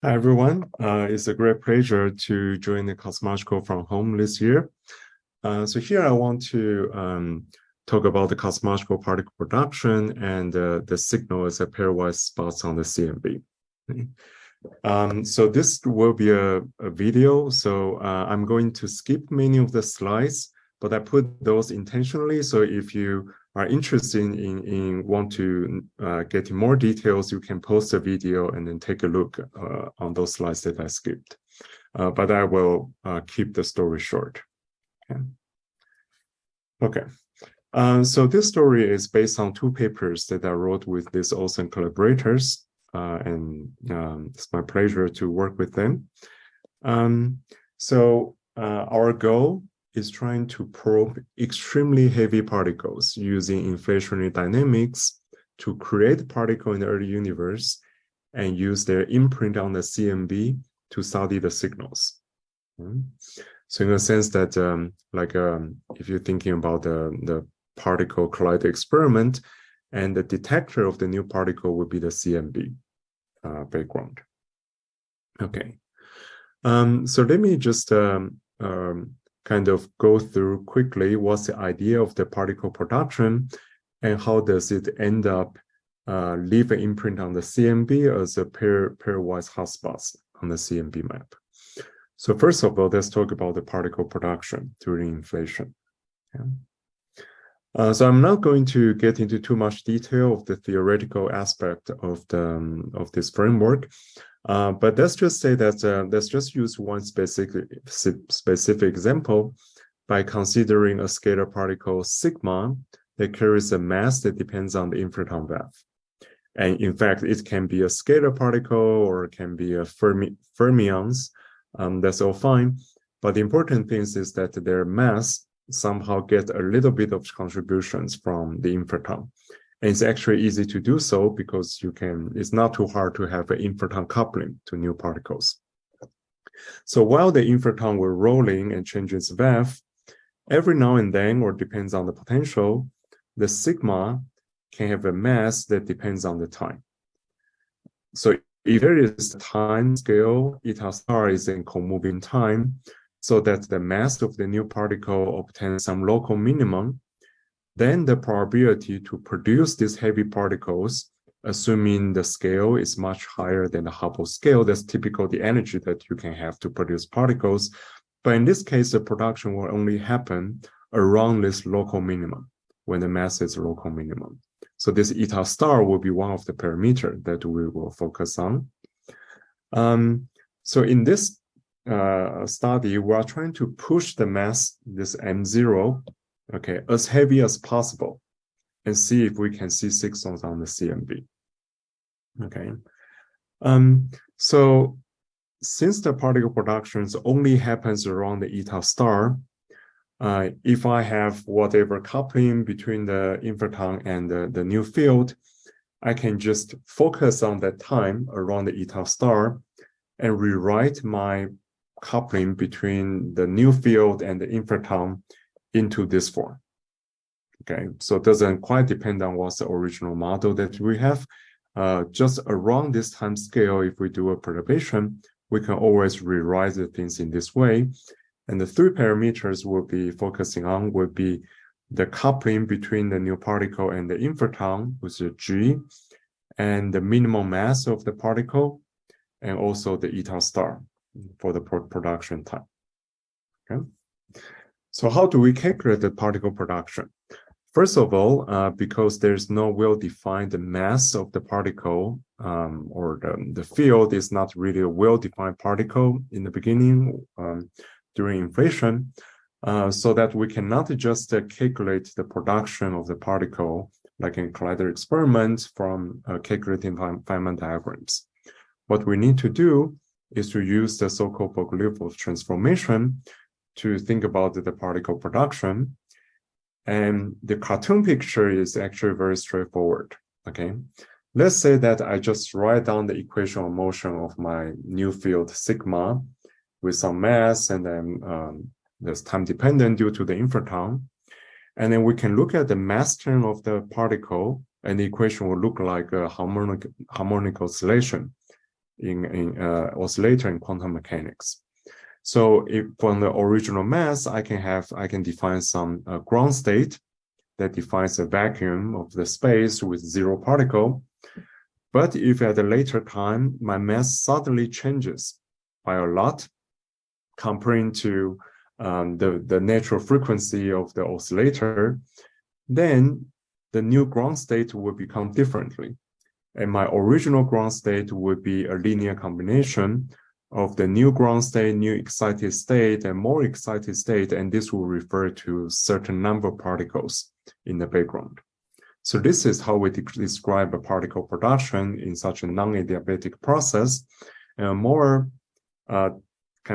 Hi, everyone. It's a great pleasure to join the Cosmological from home this year. So here I want to talk about the cosmological particle production and the signal as a pairwise spots on the CMB. So this will be a video, so I'm going to skip many of the slides, but I put those intentionally. So if you are interested in want to get more details, you can post a video and then take a look on those slides that I skipped. But I will keep the story short. Okay. So this story is based on two papers that I wrote with these awesome collaborators, and it's my pleasure to work with them. So our goal is trying to probe extremely heavy particles using inflationary dynamics to create particle in the early universe and use their imprint on the CMB to study the signals. So in a sense that if you're thinking about the particle collider experiment, and the detector of the new particle would be the CMB background. Okay. So let me just kind of go through quickly what's the idea of the particle production and how does it end up leave an imprint on the CMB as a pairwise hotspots on the CMB map. So first of all, let's talk about the particle production during inflation. So I'm not going to get into too much detail of the theoretical aspect of this framework, but let's just say that let's just use one specific example by considering a scalar particle sigma that carries a mass that depends on the inflaton valve. And in fact, it can be a scalar particle or it can be a fermions. That's all fine. But the important thing is that their mass somehow get a little bit of contributions from the inflaton. And it's actually easy to do so because it's not too hard to have an inflaton coupling to new particles. So while the inflaton will rolling and change its valve, every now and then, or depends on the potential, the sigma can have a mass that depends on the time. So if there is a time scale, eta star is in co-moving time, so that the mass of the new particle obtains some local minimum, then the probability to produce these heavy particles, assuming the scale is much higher than the Hubble scale, that's typical the energy that you can have to produce particles. But in this case, the production will only happen around this local minimum, when the mass is local minimum. So this eta star will be one of the parameters that we will focus on. So in this study, we are trying to push the mass, this M0, okay, as heavy as possible, and see if we can see signals on the CMB. Okay. So since the particle productions only happens around the eta star, if I have whatever coupling between the inflaton and the new field, I can just focus on that time around the eta star and rewrite my coupling between the new field and the inflaton into this form. Okay, so it doesn't quite depend on what's the original model that we have. Just around this time scale, if we do a perturbation, we can always rewrite the things in this way. And the three parameters we'll be focusing on would be the coupling between the new particle and the inflaton, which is G, and the minimum mass of the particle, and also the eta star for the production time. Okay. So how do we calculate the particle production? First of all, because there's no well-defined mass of the particle, or the field is not really a well-defined particle in the beginning during inflation, so that we cannot just calculate the production of the particle like in collider experiment from calculating Feynman diagrams. What we need to do is to use the so-called Bogoliubov transformation to think about the particle production. And the cartoon picture is actually very straightforward, okay? Let's say that I just write down the equation of motion of my new field sigma with some mass, and then there's time dependent due to the inflaton. And then we can look at the mass term of the particle, and the equation will look like a harmonic oscillation. in oscillator in quantum mechanics. So if from the original mass, I can define some ground state that defines a vacuum of the space with zero particle. But if at a later time, my mass suddenly changes by a lot, comparing to the natural frequency of the oscillator, then the new ground state will become differently. And my original ground state would be a linear combination of the new ground state, new excited state, and more excited state, and this will refer to a certain number of particles in the background. So this is how we describe a particle production in such a non-adiabatic process. And a more kind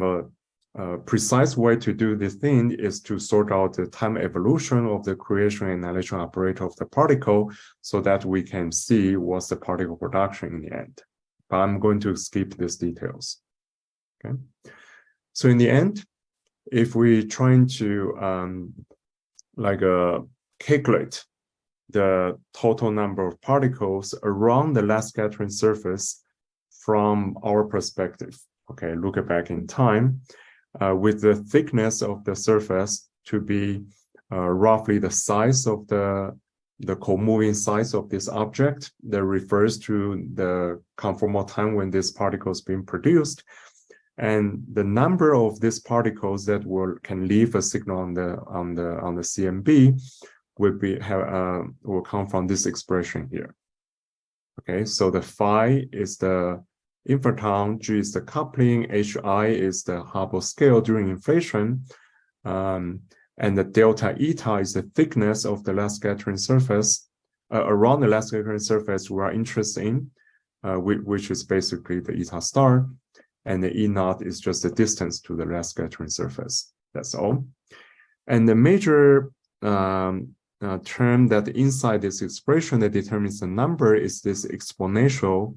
of a precise way to do this thing is to sort out the time evolution of the creation and annihilation operator of the particle so that we can see what's the particle production in the end. But I'm going to skip these details. Okay. So in the end, if we trying to calculate the total number of particles around the last scattering surface from our perspective, okay, look back in time, with the thickness of the surface to be roughly the size of the co-moving size of this object that refers to the conformal time when this particle is being produced, and the number of these particles that can leave a signal on the CMB will come from this expression here. Okay, so the phi is the inflaton, G is the coupling, HI is the Hubble scale during inflation, and the delta eta is the thickness of the last scattering surface around the last scattering surface we are interested in, which is basically the eta star, and the E naught is just the distance to the last scattering surface. That's all. And the major term that inside this expression that determines the number is this exponentially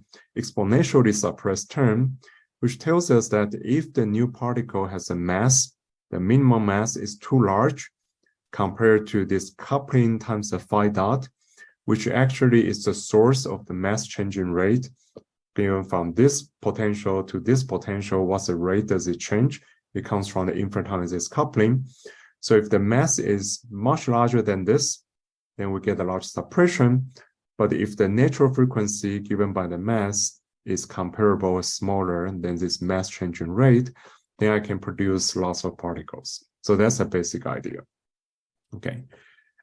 suppressed term, which tells us that if the new particle has a mass, the minimum mass is too large compared to this coupling times the phi dot, which actually is the source of the mass changing rate. Given from this potential to this potential, what's the rate does it change? It comes from the inflaton and this coupling. So if the mass is much larger than this, then we get a large suppression. But if the natural frequency given by the mass is comparable or smaller than this mass changing rate, then I can produce lots of particles. So that's a basic idea. Okay.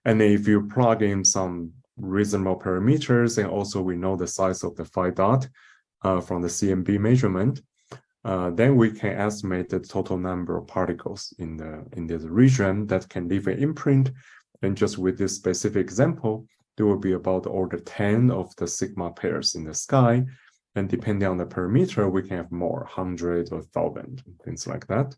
And then if you plug in some reasonable parameters, and also we know the size of the phi dot from the CMB measurement, then we can estimate the total number of particles in this region that can leave an imprint. And just with this specific example, there will be about order 10 of the sigma pairs in the sky. And depending on the parameter, we can have more, 100 or 1,000, things like that.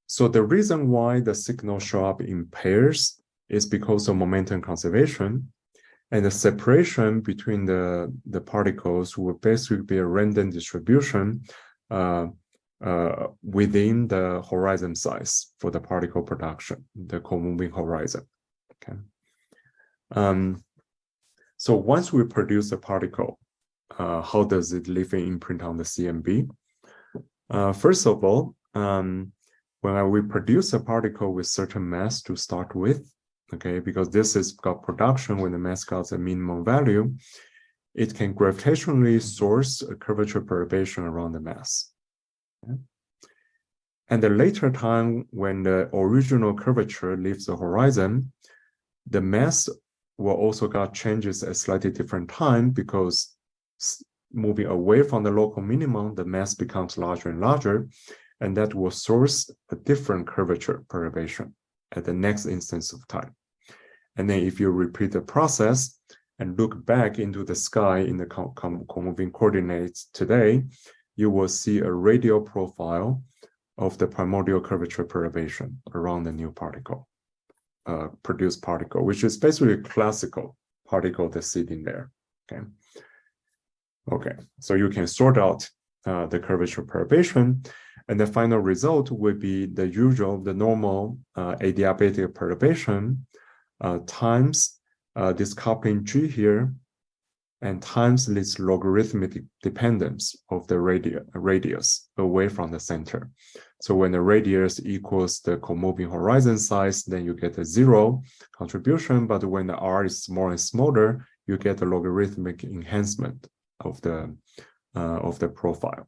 So the reason why the signals show up in pairs is because of momentum conservation. And the separation between the particles will basically be a random distribution within the horizon size for the particle production, the co-moving horizon. Okay. So once we produce a particle, how does it leave an imprint on the CMB? First of all, when we produce a particle with certain mass to start with, okay, because this is got production when the mass got a minimum value, it can gravitationally source a curvature perturbation around the mass. Okay? And the later time, when the original curvature leaves the horizon, the mass will also got changes at slightly different time, because moving away from the local minimum, the mass becomes larger and larger, and that will source a different curvature perturbation at the next instance of time. And then if you repeat the process and look back into the sky in the co-moving coordinates today, you will see a radial profile of the primordial curvature perturbation around the new particle, produced particle, which is basically a classical particle that's sitting there. Okay. Okay, so you can sort out the curvature perturbation, and the final result would be the normal adiabatic perturbation times this coupling G here, and times this logarithmic dependence of the radius away from the center. So when the radius equals the co-moving horizon size, then you get a 0 contribution, but when the r is smaller and smaller, you get a logarithmic enhancement of the profile.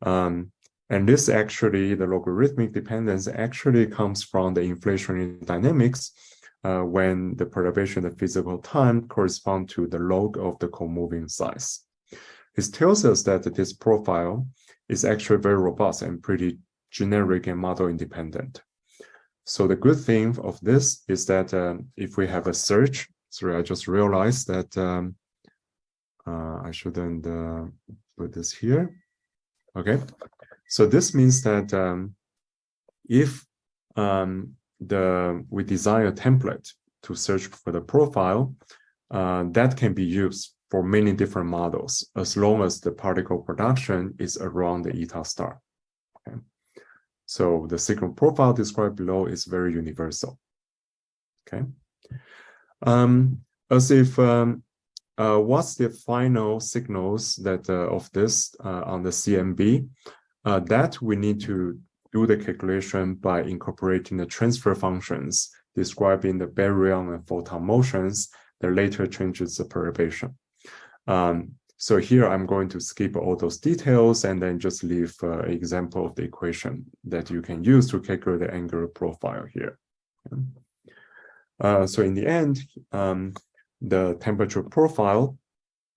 And this actually, the logarithmic dependence actually comes from the inflationary dynamics when the perturbation of physical time correspond to the log of the co-moving size. This tells us that this profile is actually very robust and pretty generic and model independent. So the good thing of this is that if we have a search, sorry, I just realized that I shouldn't put this here. Okay, so this means that if we design a template to search for the profile, that can be used for many different models as long as the particle production is around the eta star. Okay. So the signal profile described below is very universal. Okay. As if what's the final signals that of this on the CMB, that we need to do the calculation by incorporating the transfer functions describing the baryon and photon motions that later changes the perturbation. So here I'm going to skip all those details and then just leave an example of the equation that you can use to calculate the angular profile here. So in the end, the temperature profile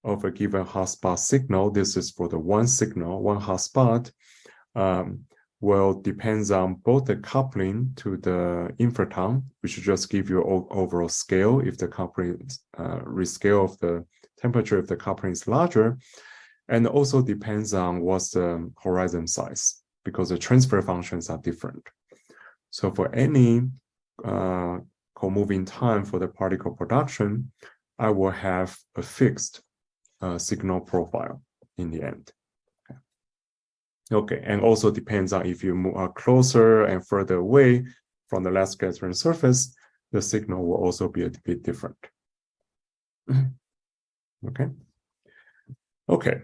of a given hotspot signal, this is for the one signal, one hotspot, will depends on both the coupling to the inflaton, which just give you overall scale if the coupling rescale of the temperature if the coupling is larger, and also depends on what's the horizon size because the transfer functions are different. So for any co-moving time for the particle production, I will have a fixed signal profile in the end. Okay, and also depends on if you move closer and further away from the last scattering surface, the signal will also be a bit different. Okay. Okay,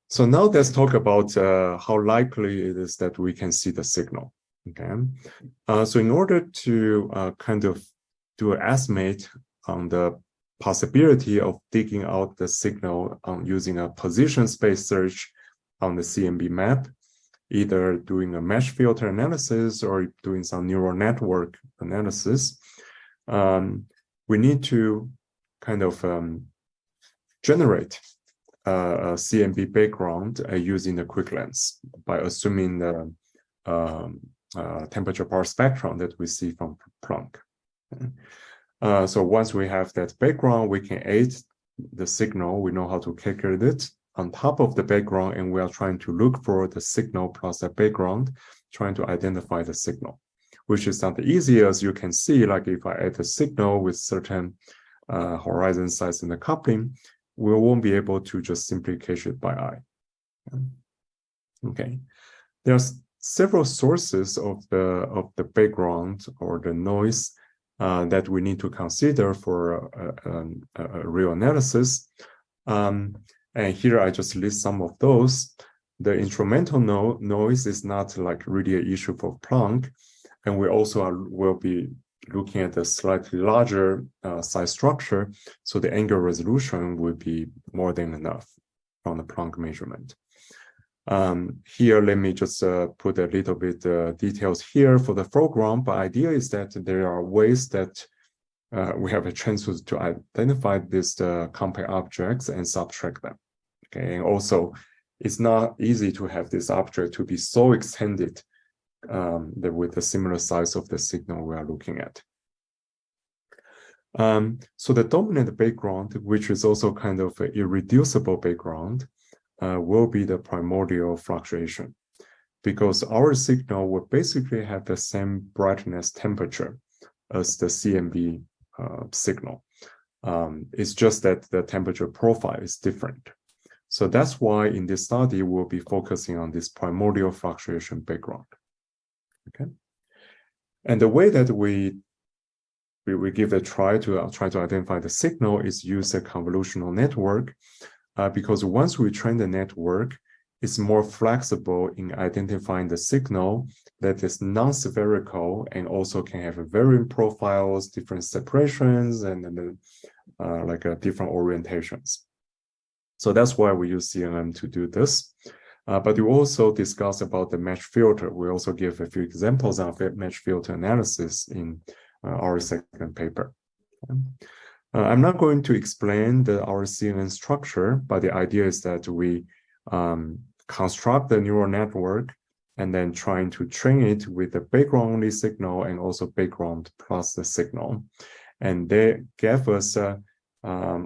so now let's talk about how likely it is that we can see the signal. Okay, so in order to kind of do an estimate on the possibility of digging out the signal using a position space search on the CMB map, either doing a mesh filter analysis or doing some neural network analysis, we need to kind of generate a CMB background using the quick lens by assuming the temperature power spectrum that we see from Planck. So once we have that background, we can aid the signal. We know how to calculate it on top of the background, and we are trying to look for the signal plus the background, trying to identify the signal, which is not easy, as you can see. Like if I add a signal with certain horizon size in the coupling, we won't be able to just simply catch it by eye. Okay, there's several sources of the background or the noise that we need to consider for a real analysis. And here I just list some of those. The instrumental noise is not like really an issue for Planck, and we also will be looking at a slightly larger size structure, so the angular resolution will be more than enough from the Planck measurement. Here, let me just put a little bit details here for the foreground, but idea is that there are ways that we have a chance to identify these compact objects and subtract them. Okay, and also it's not easy to have this object to be so extended with the similar size of the signal we are looking at. So the dominant background, which is also kind of an irreducible background, will be the primordial fluctuation, because our signal will basically have the same brightness temperature as the CMB signal. It's just that the temperature profile is different. So that's why in this study, we'll be focusing on this primordial fluctuation background. Okay. And the way that we we give a try to identify the signal is use a convolutional network, because once we train the network, it's more flexible in identifying the signal that is non-spherical and also can have varying profiles, different separations, and different orientations. So that's why we use CMM to do this. But we also discuss about the match filter. We also give a few examples of match filter analysis in our second paper. I'm not going to explain our CNN structure, but the idea is that we construct the neural network and then trying to train it with the background only signal and also background plus the signal. And they gave us an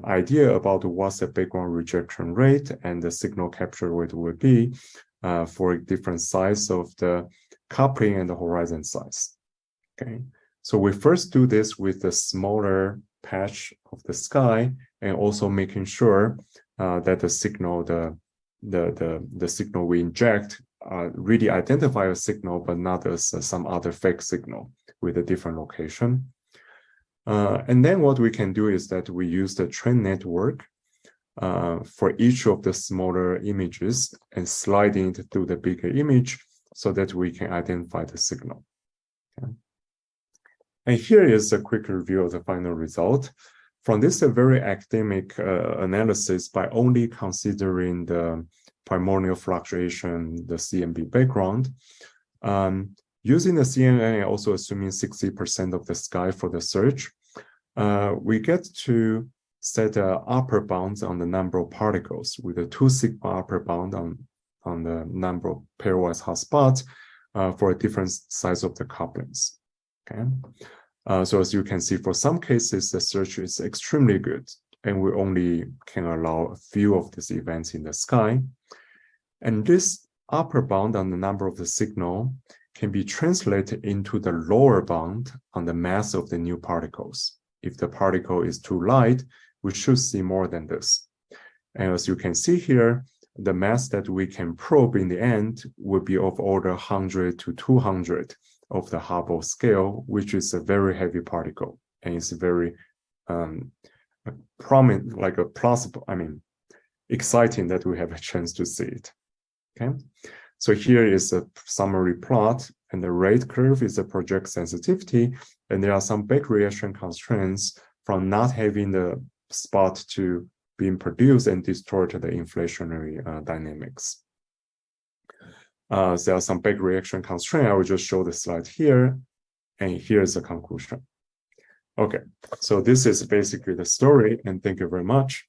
idea about what's the background rejection rate and the signal capture rate will be for different size of the coupling and the horizon size. Okay, so we first do this with the smaller patch of the sky and also making sure that the signal, the signal we inject really identify a signal, but not as some other fake signal with a different location. And then what we can do is that we use the train network for each of the smaller images and sliding it through the bigger image so that we can identify the signal. Okay. And here is a quick review of the final result. From this, a very academic analysis by only considering the primordial fluctuation, the CMB background, using the CNN and also assuming 60% of the sky for the search, we get to set upper bounds on the number of particles with a 2 sigma upper bound on the number of pairwise hotspots for a different size of the couplings. Okay. So as you can see, for some cases, the search is extremely good, and we only can allow a few of these events in the sky. And this upper bound on the number of the signal can be translated into the lower bound on the mass of the new particles. If the particle is too light, we should see more than this. And as you can see here, the mass that we can probe in the end will be of order 100 to 200 of the Hubble scale, which is a very heavy particle. And it's very prominent, like a plausible, exciting that we have a chance to see it. Okay, so here is a summary plot, and the rate curve is a project sensitivity, and there are some back reaction constraints from not having the spot to being produced and distort the inflationary dynamics. There are some back reaction constraints. I will just show the slide here, and here's the conclusion. Okay, so this is basically the story, and thank you very much.